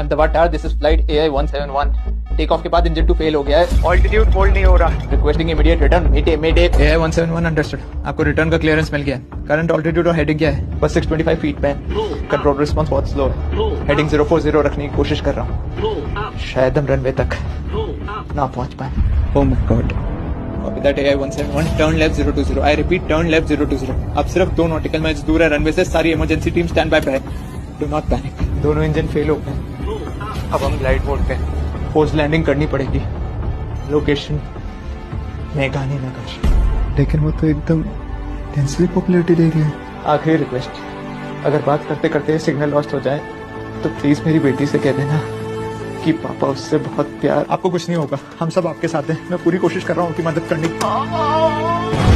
Ahmedabad tower, this is flight AI-171। Take off के बाद engine 2 fail हो गया है, ऑल्टीट्यूड होल्ड नहीं हो रहा। Requesting immediate return. mayday AI-171 understood. आपको रिटर्न का क्लियरेंस मिल गया है। करंट ऑल्टीट्यूड और हेडिंग क्या है? बस 625 फीट पे है। कंट्रोल रिस्पांस बहुत स्लो है। हेडिंग 040 रखने की कोशिश कर रहा हूँ, शायद हम रनवे तक ना पहुंच पाए। Oh my God. Copy that AI-171, turn left 020। I repeat, turn left 020। अब सिर्फ 2 नॉटिकल माइल्स दूर है रनवे से। सारी इमरजेंसी टीम स्टैंड बाय पे है। Do not panic. दोनों इंजन फेल हो गए। अब हम ग्लाइड मोड पे हैं। फोर्स लैंडिंग करनी पड़ेगी। लोकेशन मेघानी नगर। लेकिन वो तो एकदम डेंसली पॉपुलेटेड एरिया है। आखिरी रिक्वेस्ट, अगर बात करते करते सिग्नल लॉस्ट हो जाए तो प्लीज मेरी बेटी से कह देना कि पापा उससे बहुत प्यार। आपको कुछ नहीं होगा, हम सब आपके साथ हैं। मैं पूरी कोशिश कर रहा हूँ कि मदद करने की।